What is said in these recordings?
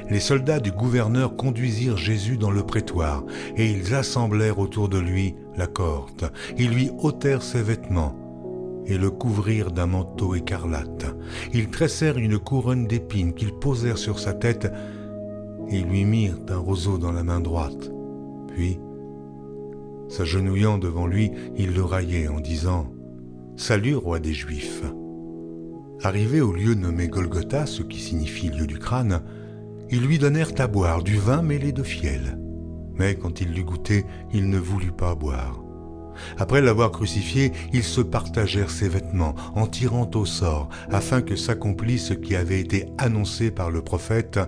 les soldats du gouverneur conduisirent Jésus dans le prétoire, et ils assemblèrent autour de lui la cohorte. Ils lui ôtèrent ses vêtements et le couvrirent d'un manteau écarlate. Ils tressèrent une couronne d'épines qu'ils posèrent sur sa tête et lui mirent un roseau dans la main droite. Puis, s'agenouillant devant lui, ils le raillaient en disant « Salut, roi des Juifs !» Arrivés au lieu nommé Golgotha, ce qui signifie lieu du crâne, ils lui donnèrent à boire du vin mêlé de fiel. Mais quand il l'eut goûté, il ne voulut pas boire. Après l'avoir crucifié, ils se partagèrent ses vêtements en tirant au sort, afin que s'accomplisse ce qui avait été annoncé par le prophète.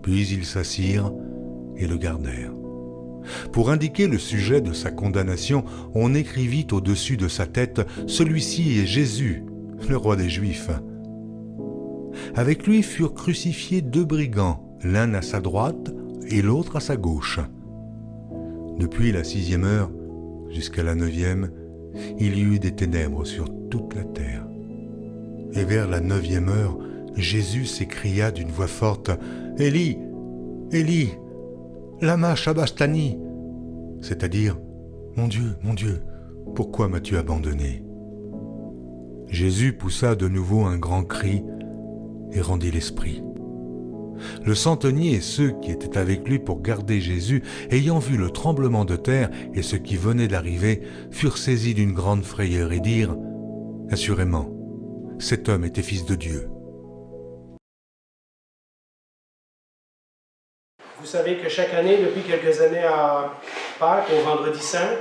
Puis ils s'assirent et le gardèrent. Pour indiquer le sujet de sa condamnation, on écrivit au-dessus de sa tête « Celui-ci est Jésus, le roi des Juifs ». Avec lui furent crucifiés 2 brigands, l'un à sa droite et l'autre à sa gauche. Depuis la 6e heure jusqu'à la 9e, il y eut des ténèbres sur toute la terre. Et vers la 9e heure, Jésus s'écria d'une voix forte « Élie, Élie, lama sabachthani » c'est-à-dire « Mon Dieu, pourquoi m'as-tu abandonné ?» Jésus poussa de nouveau un grand cri et rendit l'esprit. Le centenier et ceux qui étaient avec lui pour garder Jésus, ayant vu le tremblement de terre et ce qui venait d'arriver, furent saisis d'une grande frayeur et dirent « Assurément, cet homme était fils de Dieu. » Vous savez que chaque année, depuis quelques années à Pâques, au Vendredi Saint,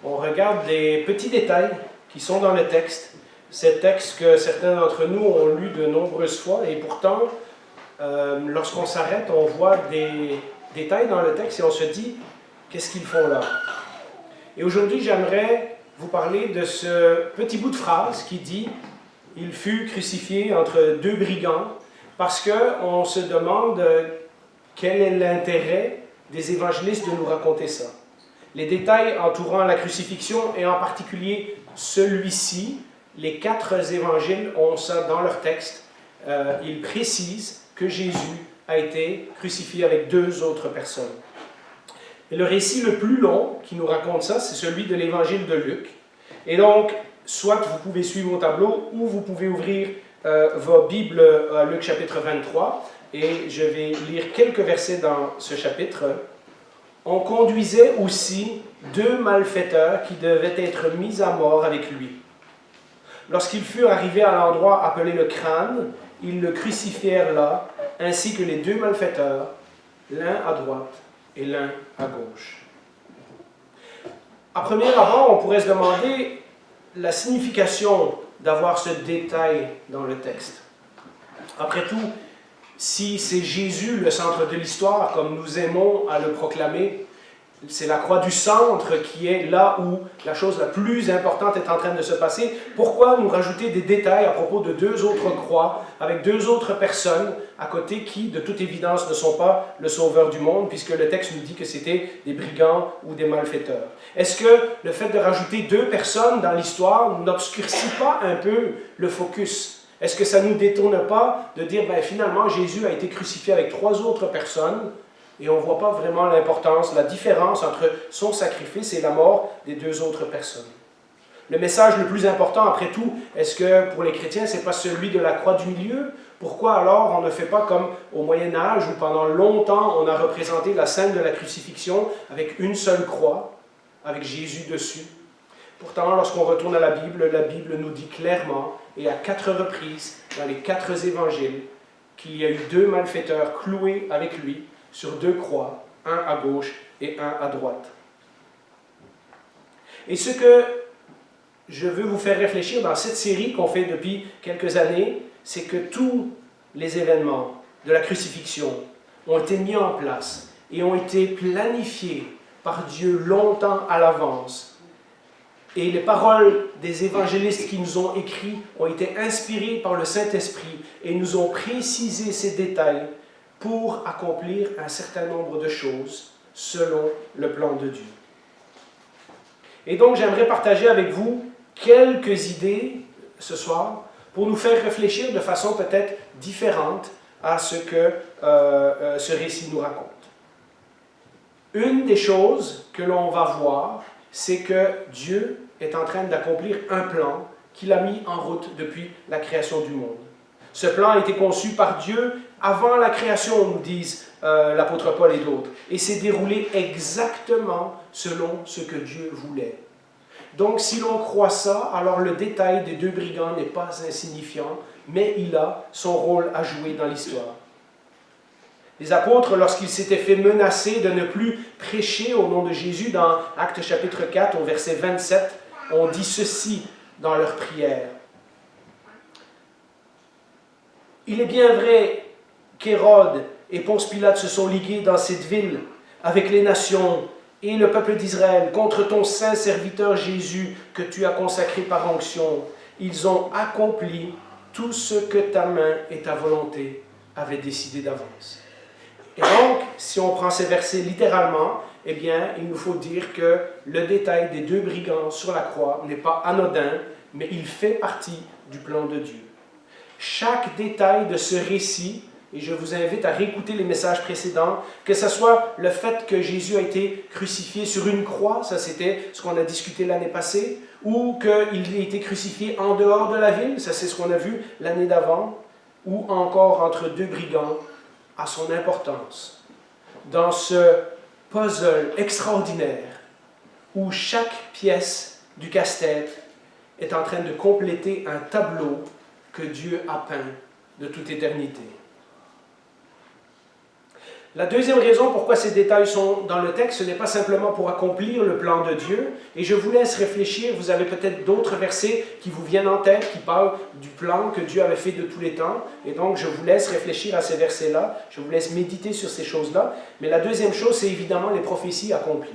on regarde des petits détails qui sont dans le texte. Ces textes que certains d'entre nous ont lus de nombreuses fois et pourtant, lorsqu'on s'arrête, on voit des détails dans le texte et on se dit « Qu'est-ce qu'ils font là ?» Et aujourd'hui, j'aimerais vous parler de ce petit bout de phrase qui dit « Il fut crucifié entre 2 brigands » parce qu'on se demande quel est l'intérêt des évangélistes de nous raconter ça. Les détails entourant la crucifixion et en particulier celui-ci, les 4 évangiles ont ça dans leur texte. Ils précisent que Jésus a été crucifié avec 2 autres personnes. Et le récit le plus long qui nous raconte ça, c'est celui de l'évangile de Luc. Et donc, soit vous pouvez suivre au tableau ou vous pouvez ouvrir vos Bibles à Luc chapitre 23 et je vais lire quelques versets dans ce chapitre. On conduisait aussi 2 malfaiteurs qui devaient être mis à mort avec lui. Lorsqu'ils furent arrivés à l'endroit appelé le crâne, ils le crucifièrent là, ainsi que les 2 malfaiteurs, l'un à droite et l'un à gauche. À premier abord, on pourrait se demander la signification d'avoir ce détail dans le texte. Après tout, si c'est Jésus le centre de l'histoire, comme nous aimons à le proclamer, c'est la croix du centre qui est là où la chose la plus importante est en train de se passer. Pourquoi nous rajouter des détails à propos de 2 autres croix, avec 2 autres personnes à côté qui, de toute évidence, ne sont pas le sauveur du monde, puisque le texte nous dit que c'était des brigands ou des malfaiteurs. Est-ce que le fait de rajouter 2 personnes dans l'histoire n'obscurcit pas un peu le focus? Est-ce que ça ne nous détourne pas de dire, finalement, Jésus a été crucifié avec 3 autres personnes, et on ne voit pas vraiment l'importance, la différence entre son sacrifice et la mort des 2 autres personnes. Le message le plus important, après tout, est-ce que pour les chrétiens, ce n'est pas celui de la croix du milieu? Pourquoi alors on ne fait pas comme au Moyen-Âge, où pendant longtemps on a représenté la scène de la crucifixion avec une seule croix, avec Jésus dessus? Pourtant, lorsqu'on retourne à la Bible nous dit clairement, et à 4 reprises, dans les 4 évangiles, qu'il y a eu 2 malfaiteurs cloués avec lui, sur 2 croix, un à gauche et un à droite. Et ce que je veux vous faire réfléchir dans cette série qu'on fait depuis quelques années, c'est que tous les événements de la crucifixion ont été mis en place et ont été planifiés par Dieu longtemps à l'avance. Et les paroles des évangélistes qui nous ont écrits ont été inspirées par le Saint-Esprit et nous ont précisé ces détails pour accomplir un certain nombre de choses selon le plan de Dieu. Et donc, j'aimerais partager avec vous quelques idées ce soir pour nous faire réfléchir de façon peut-être différente à ce que ce récit nous raconte. Une des choses que l'on va voir, c'est que Dieu est en train d'accomplir un plan qu'il a mis en route depuis la création du monde. Ce plan a été conçu par Dieu avant la création, nous disent l'apôtre Paul et d'autres, et s'est déroulé exactement selon ce que Dieu voulait. Donc, si l'on croit ça, alors le détail des 2 brigands n'est pas insignifiant, mais il a son rôle à jouer dans l'histoire. Les apôtres, lorsqu'ils s'étaient fait menacer de ne plus prêcher au nom de Jésus, dans Actes chapitre 4, au verset 27, ont dit ceci dans leur prière. Il est bien vrai qu'Hérode et Ponce Pilate se sont ligués dans cette ville avec les nations et le peuple d'Israël contre ton saint serviteur Jésus que tu as consacré par onction. Ils ont accompli tout ce que ta main et ta volonté avaient décidé d'avance. Et donc, si on prend ces versets littéralement, eh bien, il nous faut dire que le détail des 2 brigands sur la croix n'est pas anodin, mais il fait partie du plan de Dieu. Chaque détail de ce récit, et je vous invite à réécouter les messages précédents, que ce soit le fait que Jésus a été crucifié sur une croix, ça c'était ce qu'on a discuté l'année passée, ou qu'il a été crucifié en dehors de la ville, ça c'est ce qu'on a vu l'année d'avant, ou encore entre 2 brigands, à son importance dans ce puzzle extraordinaire où chaque pièce du casse-tête est en train de compléter un tableau que Dieu a peint de toute éternité. La deuxième raison pourquoi ces détails sont dans le texte, ce n'est pas simplement pour accomplir le plan de Dieu, et je vous laisse réfléchir, vous avez peut-être d'autres versets qui vous viennent en tête, qui parlent du plan que Dieu avait fait de tous les temps, et donc je vous laisse réfléchir à ces versets-là, je vous laisse méditer sur ces choses-là, mais la deuxième chose, c'est évidemment les prophéties accomplies.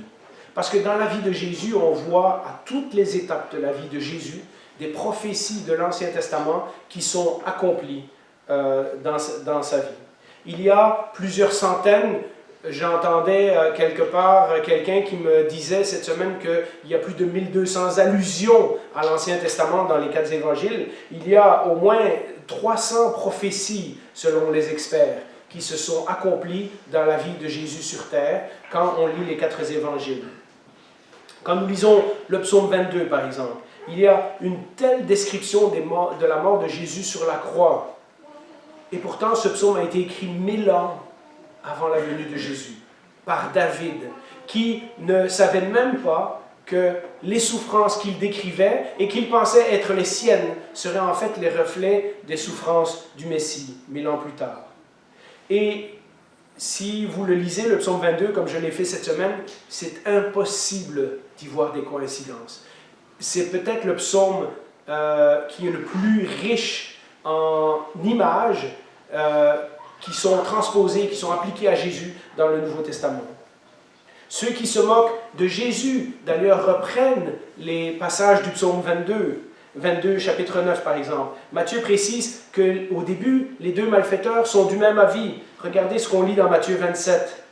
Parce que dans la vie de Jésus, on voit à toutes les étapes de la vie de Jésus, des prophéties de l'Ancien Testament qui sont accomplies dans sa vie. Il y a plusieurs centaines, j'entendais quelque part quelqu'un qui me disait cette semaine qu'il y a plus de 1200 allusions à l'Ancien Testament dans les 4 évangiles. Il y a au moins 300 prophéties, selon les experts, qui se sont accomplies dans la vie de Jésus sur terre quand on lit les 4 évangiles. Quand nous lisons le psaume 22, par exemple, il y a une telle description de la mort de Jésus sur la croix. Et pourtant, ce psaume a été écrit 1000 ans avant la venue de Jésus, par David, qui ne savait même pas que les souffrances qu'il décrivait et qu'il pensait être les siennes seraient en fait les reflets des souffrances du Messie, 1000 ans plus tard. Et si vous le lisez, le psaume 22, comme je l'ai fait cette semaine, c'est impossible d'y voir des coïncidences. C'est peut-être le psaume qui est le plus riche en images qui sont transposées, qui sont appliquées à Jésus dans le Nouveau Testament. Ceux qui se moquent de Jésus, d'ailleurs, reprennent les passages du psaume 22, chapitre 9 par exemple. Matthieu précise qu'au début, les 2 malfaiteurs sont du même avis. Regardez ce qu'on lit dans Matthieu 27.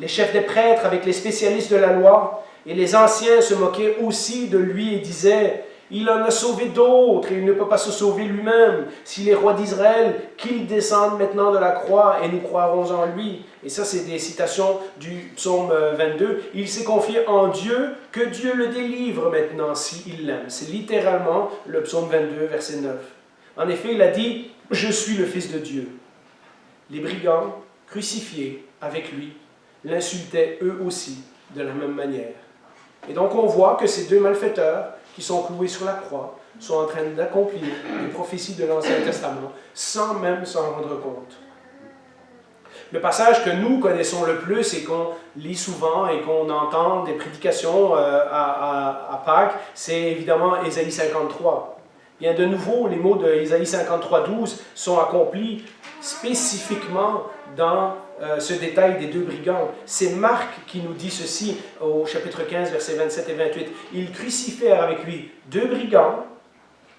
Les chefs des prêtres avec les spécialistes de la loi et les anciens se moquaient aussi de lui et disaient « Il en a sauvé d'autres et il ne peut pas se sauver lui-même. S'il est roi d'Israël, qu'il descende maintenant de la croix et nous croirons en lui. » Et ça, c'est des citations du psaume 22. « Il s'est confié en Dieu, que Dieu le délivre maintenant s'il l'aime. » C'est littéralement le psaume 22, verset 9. En effet, il a dit « Je suis le Fils de Dieu. » Les brigands, crucifiés avec lui, l'insultaient eux aussi de la même manière. Et donc on voit que ces 2 malfaiteurs qui sont cloués sur la croix sont en train d'accomplir les prophéties de l'Ancien Testament sans même s'en rendre compte. Le passage que nous connaissons le plus et qu'on lit souvent et qu'on entend des prédications à Pâques, c'est évidemment Ésaïe 53. Bien de nouveau, les mots de Ésaïe 53, 12 sont accomplis spécifiquement dans ce détail des 2 brigands. C'est Marc qui nous dit ceci au chapitre 15, versets 27 et 28. « Ils crucifièrent avec lui 2 brigands,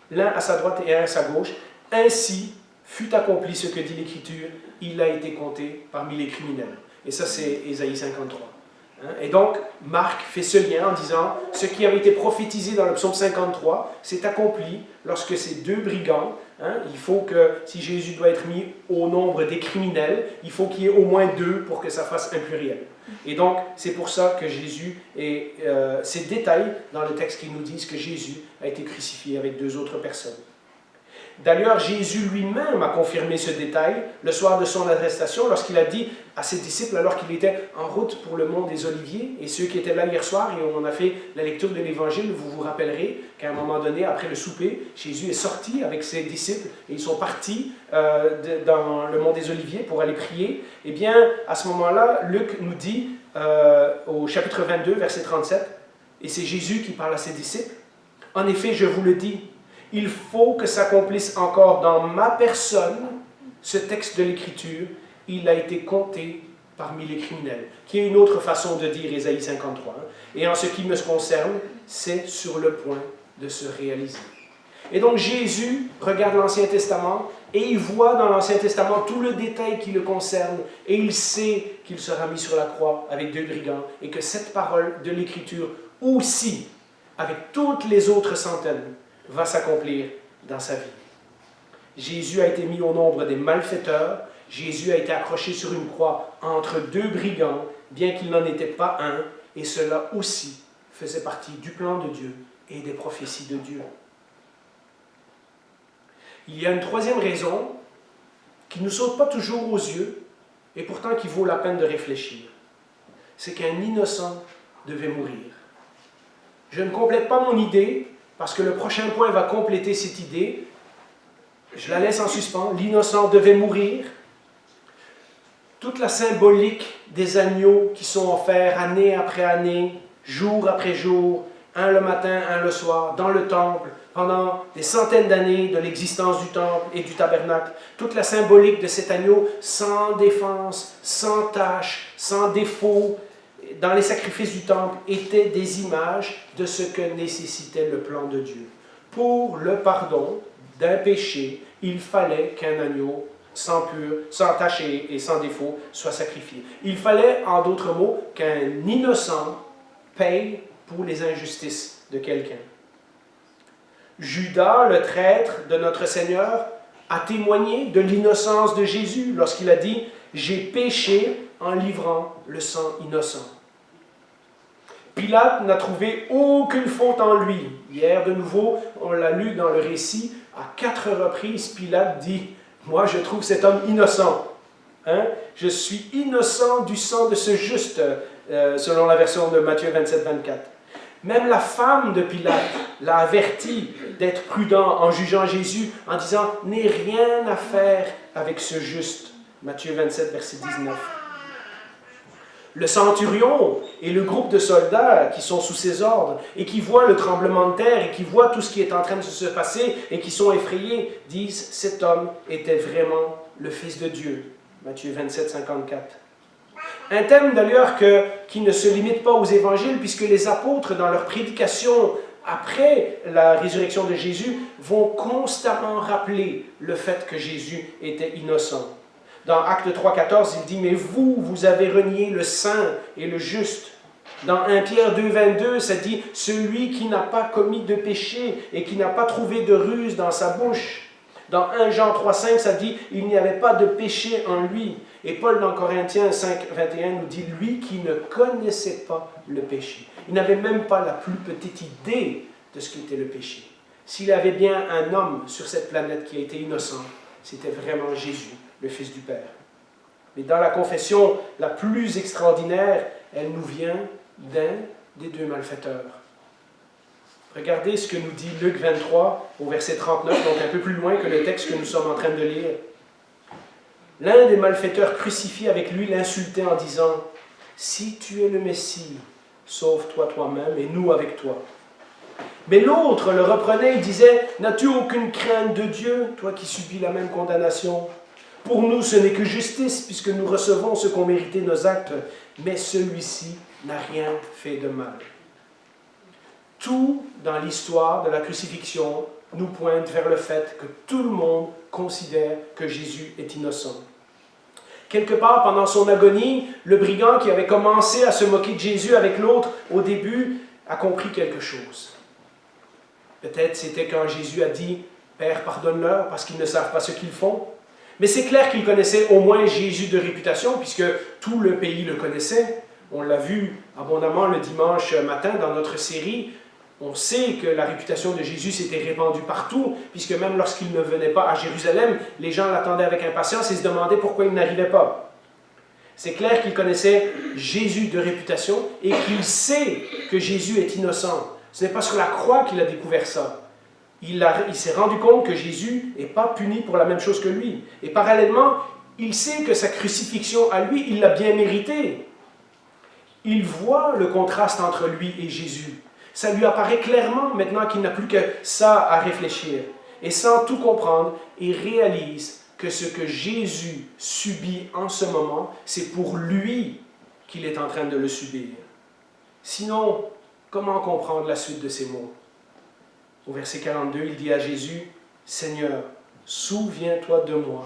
l'un à sa droite et un à sa gauche. Ainsi fut accompli ce que dit l'Écriture, il a été compté parmi les criminels. » Et ça, c'est Ésaïe 53. Et donc, Marc fait ce lien en disant « Ce qui avait été prophétisé dans le psaume 53 s'est accompli lorsque ces 2 brigands Hein? Il faut que, si Jésus doit être mis au nombre des criminels, il faut qu'il y ait au moins 2 pour que ça fasse un pluriel. Et donc, c'est pour ça que Jésus, et ces détails dans le texte qui nous disent que Jésus a été crucifié avec 2 autres personnes. D'ailleurs, Jésus lui-même a confirmé ce détail le soir de son arrestation lorsqu'il a dit à ses disciples, alors qu'il était en route pour le mont des Oliviers, et ceux qui étaient là hier soir, et on a fait la lecture de l'Évangile, vous vous rappellerez qu'à un moment donné, après le souper, Jésus est sorti avec ses disciples, et ils sont partis dans le mont des Oliviers pour aller prier. Eh bien, à ce moment-là, Luc nous dit, au chapitre 22, verset 37, et c'est Jésus qui parle à ses disciples, « En effet, je vous le dis, il faut que s'accomplisse encore dans ma personne ce texte de l'Écriture. Il a été compté parmi les criminels. » Qui est une autre façon de dire Ésaïe 53. Et en ce qui me concerne, c'est sur le point de se réaliser. Et donc Jésus regarde l'Ancien Testament et il voit dans l'Ancien Testament tout le détail qui le concerne. Et il sait qu'il sera mis sur la croix avec 2 brigands. Et que cette parole de l'Écriture aussi, avec toutes les autres centaines, va s'accomplir dans sa vie. Jésus a été mis au nombre des malfaiteurs. Jésus a été accroché sur une croix entre 2 brigands, bien qu'il n'en était pas un, et cela aussi faisait partie du plan de Dieu et des prophéties de Dieu. Il y a une 3e raison qui ne nous saute pas toujours aux yeux, et pourtant qui vaut la peine de réfléchir. C'est qu'un innocent devait mourir. Je ne complète pas mon idée, parce que le prochain point va compléter cette idée. Je la laisse en suspens. L'innocent devait mourir. Toute la symbolique des agneaux qui sont offerts année après année, jour après jour, un le matin, un le soir, dans le temple, pendant des centaines d'années de l'existence du temple et du tabernacle. Toute la symbolique de cet agneau sans défense, sans tache, sans défaut, dans les sacrifices du temple, étaient des images de ce que nécessitait le plan de Dieu. Pour le pardon d'un péché, il fallait qu'un agneau sans tache et sans défaut soit sacrifié. Il fallait, en d'autres mots, qu'un innocent paye pour les injustices de quelqu'un. Judas, le traître de notre Seigneur, a témoigné de l'innocence de Jésus lorsqu'il a dit « J'ai péché en livrant le sang innocent ». Pilate n'a trouvé aucune faute en lui. Hier, de nouveau, on l'a lu dans le récit, à 4 reprises, Pilate dit « Moi, je trouve cet homme innocent. Hein? Je suis innocent du sang de ce juste, selon la version de Matthieu 27-24. » Même la femme de Pilate l'a averti d'être prudent en jugeant Jésus, en disant « N'aie rien à faire avec ce juste. » Matthieu 27, verset 19. Le centurion et le groupe de soldats qui sont sous ses ordres et qui voient le tremblement de terre et qui voient tout ce qui est en train de se passer et qui sont effrayés, disent « Cet homme était vraiment le Fils de Dieu. » Matthieu 27, 54. Un thème d'ailleurs qui ne se limite pas aux évangiles, puisque les apôtres, dans leur prédication après la résurrection de Jésus, vont constamment rappeler le fait que Jésus était innocent. Dans Actes 3, 14, il dit « Mais vous, vous avez renié le saint et le juste. » Dans 1 Pierre 2, 22, ça dit « Celui qui n'a pas commis de péché et qui n'a pas trouvé de ruse dans sa bouche. » Dans 1 Jean 3, 5, ça dit « Il n'y avait pas de péché en lui. » Et Paul, dans Corinthiens 5, 21, nous dit « Lui qui ne connaissait pas le péché. » Il n'avait même pas la plus petite idée de ce qu'était le péché. S'il y avait bien un homme sur cette planète qui a été innocent, c'était vraiment Jésus, le Fils du Père. Mais dans la confession la plus extraordinaire, elle nous vient d'un des 2 malfaiteurs. Regardez ce que nous dit Luc 23 au verset 39, donc un peu plus loin que le texte que nous sommes en train de lire. L'un des malfaiteurs crucifiés avec lui l'insultait en disant « Si tu es le Messie, sauve-toi toi-même et nous avec toi. » Mais l'autre le reprenait et disait « N'as-tu aucune crainte de Dieu, toi qui subis la même condamnation? Pour nous, ce n'est que justice, puisque nous recevons ce qu'ont mérité nos actes, mais celui-ci n'a rien fait de mal. » Tout dans l'histoire de la crucifixion nous pointe vers le fait que tout le monde considère que Jésus est innocent. Quelque part, pendant son agonie, le brigand qui avait commencé à se moquer de Jésus avec l'autre au début a compris quelque chose. Peut-être c'était quand Jésus a dit Père, pardonne-leur parce qu'ils ne savent pas ce qu'ils font. Mais c'est clair qu'ils connaissaient au moins Jésus de réputation, puisque tout le pays le connaissait. On l'a vu abondamment le dimanche matin dans notre série. On sait que la réputation de Jésus s'était répandue partout, puisque même lorsqu'il ne venait pas à Jérusalem, les gens l'attendaient avec impatience et se demandaient pourquoi il n'arrivait pas. C'est clair qu'il connaissait Jésus de réputation et qu'il sait que Jésus est innocent. Ce n'est pas sur la croix qu'il a découvert ça. Il s'est rendu compte que Jésus n'est pas puni pour la même chose que lui. Et parallèlement, il sait que sa crucifixion à lui, il l'a bien méritée. Il voit le contraste entre lui et Jésus. Ça lui apparaît clairement maintenant qu'il n'a plus que ça à réfléchir. Et sans tout comprendre, il réalise que ce que Jésus subit en ce moment, c'est pour lui qu'il est en train de le subir. Sinon, comment comprendre la suite de ces mots? Au verset 42, il dit à Jésus, « Seigneur, souviens-toi de moi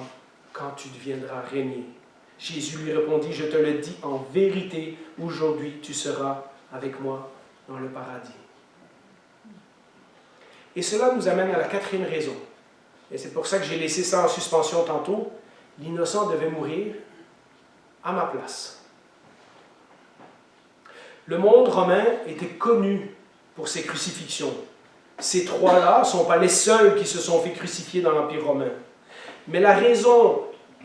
quand tu deviendras régner. » Jésus lui répondit, « Je te le dis en vérité, aujourd'hui tu seras avec moi dans le paradis. » Et cela nous amène à la quatrième raison. Et c'est pour ça que j'ai laissé ça en suspension tantôt. L'innocent devait mourir à ma place. Le monde romain était connu pour ses crucifixions. Ces trois-là ne sont pas les seuls qui se sont fait crucifier dans l'Empire romain. Mais la raison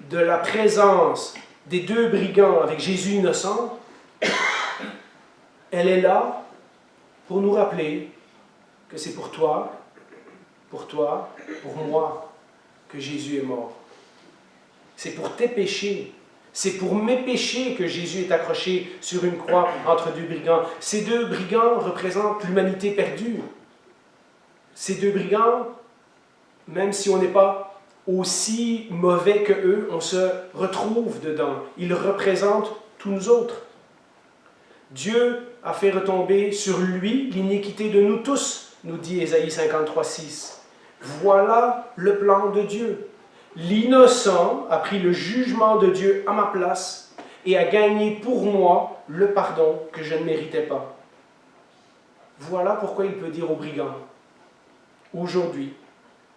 de la présence des deux brigands avec Jésus innocent, elle est là pour nous rappeler que c'est pour toi, pour moi, que Jésus est mort. C'est pour tes péchés, c'est pour mes péchés que Jésus est accroché sur une croix entre deux brigands. Ces deux brigands représentent l'humanité perdue. Ces deux brigands, même si on n'est pas aussi mauvais que eux, on se retrouve dedans. Ils représentent tous nous autres. Dieu a fait retomber sur lui l'iniquité de nous tous, nous dit Ésaïe 53:6. Voilà le plan de Dieu. L'innocent a pris le jugement de Dieu à ma place et a gagné pour moi le pardon que je ne méritais pas. Voilà pourquoi il peut dire aux brigands, « Aujourd'hui,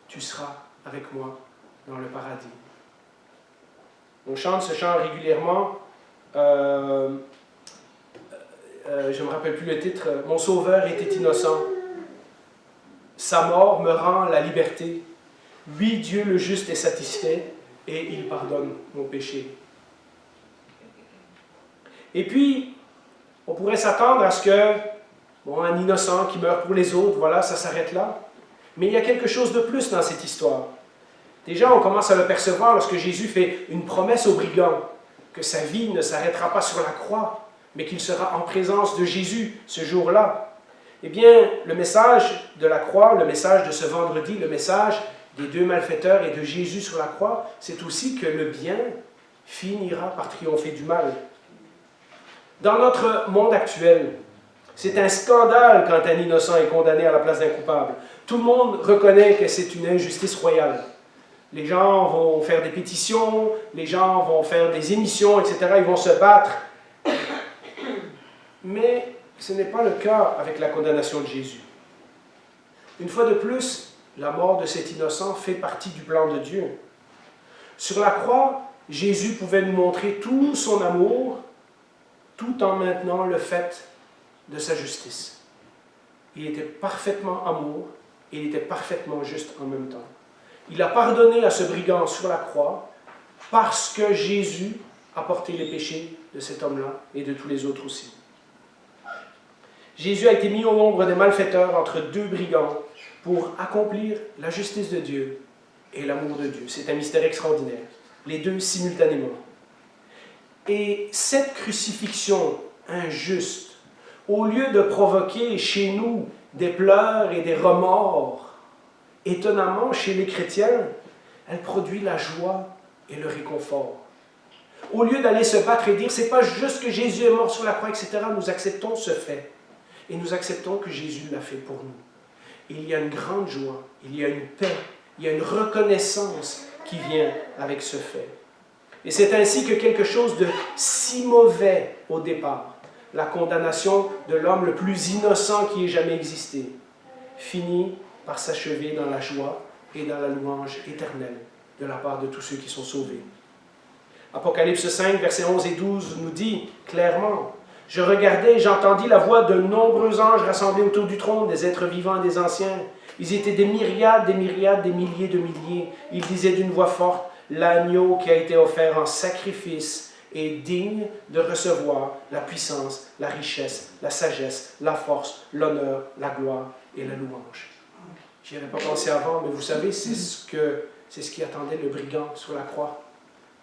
tu seras avec moi dans le paradis. » On chante ce chant régulièrement. Je ne me rappelle plus le titre. « Mon sauveur était innocent. Sa mort me rend la liberté. Oui, Dieu le juste est satisfait et il pardonne mon péché. » Et puis, on pourrait s'attendre à ce que, un innocent qui meurt pour les autres, voilà, ça s'arrête là. Mais il y a quelque chose de plus dans cette histoire. Déjà, on commence à le percevoir lorsque Jésus fait une promesse aux brigands, que sa vie ne s'arrêtera pas sur la croix, mais qu'il sera en présence de Jésus ce jour-là. Eh bien, le message de la croix, le message de ce vendredi, le message des deux malfaiteurs et de Jésus sur la croix, c'est aussi que le bien finira par triompher du mal. Dans notre monde actuel, c'est un scandale quand un innocent est condamné à la place d'un coupable. Tout le monde reconnaît que c'est une injustice royale. Les gens vont faire des pétitions, les gens vont faire des émissions, etc. Ils vont se battre. Mais ce n'est pas le cas avec la condamnation de Jésus. Une fois de plus, la mort de cet innocent fait partie du plan de Dieu. Sur la croix, Jésus pouvait nous montrer tout son amour, tout en maintenant le fait de sa justice. Il était parfaitement amour et il était parfaitement juste en même temps. Il a pardonné à ce brigand sur la croix parce que Jésus a porté les péchés de cet homme-là et de tous les autres aussi. Jésus a été mis au nombre des malfaiteurs entre deux brigands pour accomplir la justice de Dieu et l'amour de Dieu. C'est un mystère extraordinaire, les deux simultanément. Et cette crucifixion injuste, au lieu de provoquer chez nous des pleurs et des remords, étonnamment, chez les chrétiens, elle produit la joie et le réconfort. Au lieu d'aller se battre et dire « c'est pas juste que Jésus est mort sur la croix, etc. », nous acceptons ce fait. Et nous acceptons que Jésus l'a fait pour nous. Il y a une grande joie, il y a une paix, il y a une reconnaissance qui vient avec ce fait. Et c'est ainsi que quelque chose de si mauvais au départ, la condamnation de l'homme le plus innocent qui ait jamais existé, finit par s'achever dans la joie et dans la louange éternelle de la part de tous ceux qui sont sauvés. Apocalypse 5, versets 11 et 12 nous dit clairement: « Je regardais et j'entendis la voix de nombreux anges rassemblés autour du trône, des êtres vivants et des anciens. Ils étaient des myriades, des myriades, des milliers de milliers. Ils disaient d'une voix forte: l'agneau qui a été offert en sacrifice est digne de recevoir la puissance, la richesse, la sagesse, la force, l'honneur, la gloire et la louange. » J'y avais pas pensé avant, mais vous savez, c'est ce qui attendait le brigand sur la croix.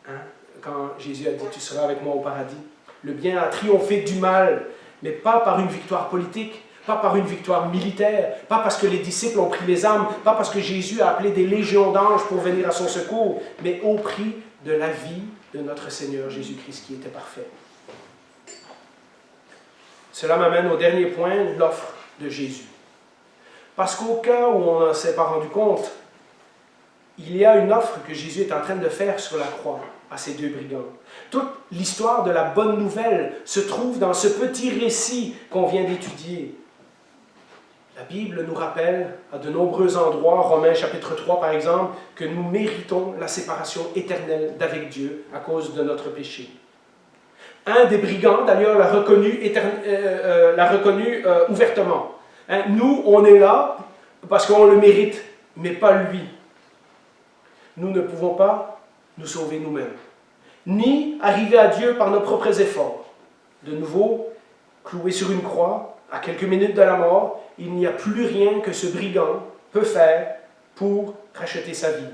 Hein? Quand Jésus a dit « Tu seras avec moi au paradis ». Le bien a triomphé du mal, mais pas par une victoire politique, pas par une victoire militaire, pas parce que les disciples ont pris les armes, pas parce que Jésus a appelé des légions d'anges pour venir à son secours, mais au prix de la vie de notre Seigneur Jésus-Christ qui était parfait. Cela m'amène au dernier point, l'offre de Jésus. Parce qu'au cas où on ne s'est pas rendu compte, il y a une offre que Jésus est en train de faire sur la croix à ces deux brigands. Toute l'histoire de la bonne nouvelle se trouve dans ce petit récit qu'on vient d'étudier. La Bible nous rappelle à de nombreux endroits, Romains chapitre 3 par exemple, que nous méritons la séparation éternelle d'avec Dieu à cause de notre péché. Un des brigands d'ailleurs l'a reconnu, ouvertement. Hein, nous, on est là parce qu'on le mérite, mais pas lui. Nous ne pouvons pas nous sauver nous-mêmes, ni arriver à Dieu par nos propres efforts. De nouveau, cloué sur une croix, à quelques minutes de la mort, il n'y a plus rien que ce brigand peut faire pour racheter sa vie.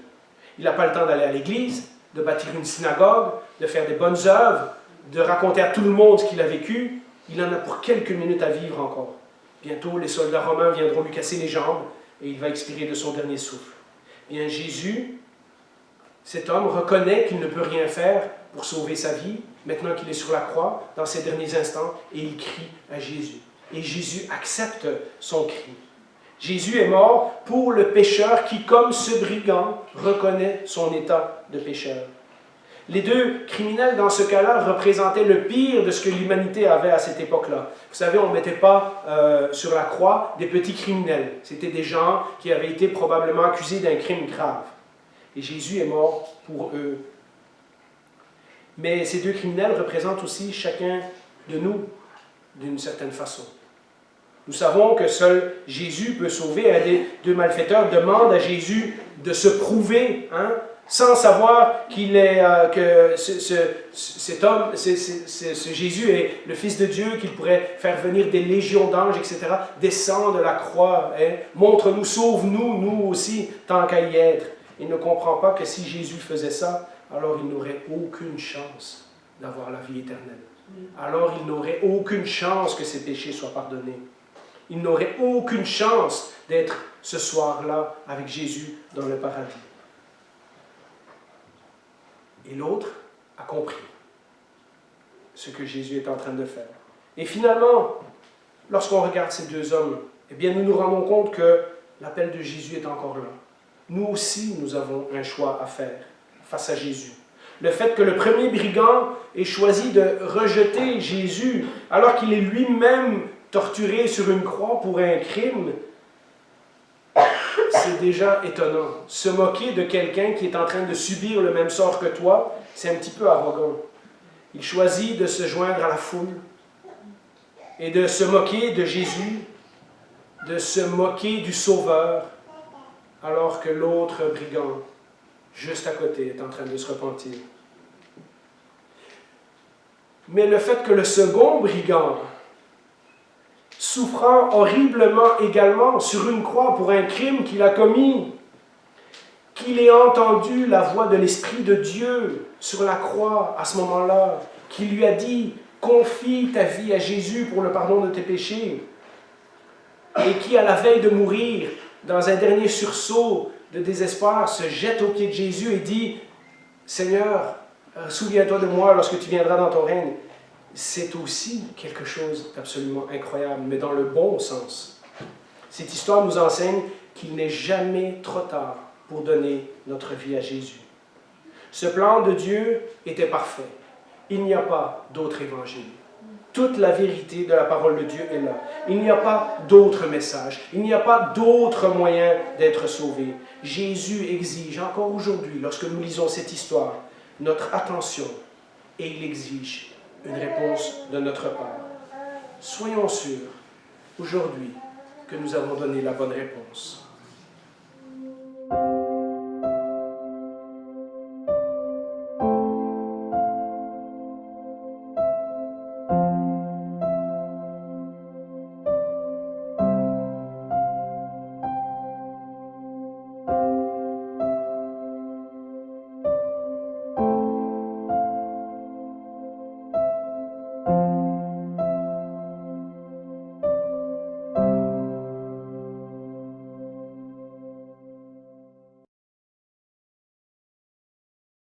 Il n'a pas le temps d'aller à l'église, de bâtir une synagogue, de faire des bonnes œuvres, de raconter à tout le monde ce qu'il a vécu. Il en a pour quelques minutes à vivre encore. Bientôt, les soldats romains viendront lui casser les jambes et il va expirer de son dernier souffle. Bien, Jésus, cet homme, reconnaît qu'il ne peut rien faire pour sauver sa vie, maintenant qu'il est sur la croix, dans ses derniers instants, et il crie à Jésus. Et Jésus accepte son cri. Jésus est mort pour le pécheur qui, comme ce brigand, reconnaît son état de pécheur. Les deux criminels, dans ce cas-là, représentaient le pire de ce que l'humanité avait à cette époque-là. Vous savez, on ne mettait pas sur la croix des petits criminels. C'était des gens qui avaient été probablement accusés d'un crime grave. Et Jésus est mort pour eux. Mais ces deux criminels représentent aussi chacun de nous, d'une certaine façon. Nous savons que seul Jésus peut sauver. Un des deux malfaiteurs demande à Jésus de se prouver, sans savoir que cet homme, ce Jésus est le Fils de Dieu, qu'il pourrait faire venir des légions d'anges, etc. Descend de la croix, montre-nous, sauve-nous, nous aussi, tant qu'à y être. Il ne comprend pas que si Jésus faisait ça, alors il n'aurait aucune chance d'avoir la vie éternelle. Alors il n'aurait aucune chance que ses péchés soient pardonnés. Il n'aurait aucune chance d'être ce soir-là avec Jésus dans le paradis. Et l'autre a compris ce que Jésus est en train de faire. Et finalement, lorsqu'on regarde ces deux hommes, eh bien nous nous rendons compte que l'appel de Jésus est encore là. Nous aussi, nous avons un choix à faire face à Jésus. Le fait que le premier brigand ait choisi de rejeter Jésus alors qu'il est lui-même torturé sur une croix pour un crime, c'est déjà étonnant. Se moquer de quelqu'un qui est en train de subir le même sort que toi, c'est un petit peu arrogant. Il choisit de se joindre à la foule et de se moquer de Jésus, de se moquer du Sauveur, alors que l'autre brigand, juste à côté, est en train de se repentir. Mais le fait que le second brigand, souffrant horriblement également sur une croix pour un crime qu'il a commis, qu'il ait entendu la voix de l'Esprit de Dieu sur la croix à ce moment-là, qui lui a dit « Confie ta vie à Jésus pour le pardon de tes péchés », et qui, à la veille de mourir, dans un dernier sursaut de désespoir, se jette aux pieds de Jésus et dit « Seigneur, souviens-toi de moi lorsque tu viendras dans ton règne. » C'est aussi quelque chose d'absolument incroyable, mais dans le bon sens. Cette histoire nous enseigne qu'il n'est jamais trop tard pour donner notre vie à Jésus. Ce plan de Dieu était parfait. Il n'y a pas d'autre évangile. Toute la vérité de la parole de Dieu est là. Il n'y a pas d'autre message. Il n'y a pas d'autre moyen d'être sauvé. Jésus exige encore aujourd'hui, lorsque nous lisons cette histoire, notre attention et il exige une réponse de notre part. Soyons sûrs aujourd'hui que nous avons donné la bonne réponse.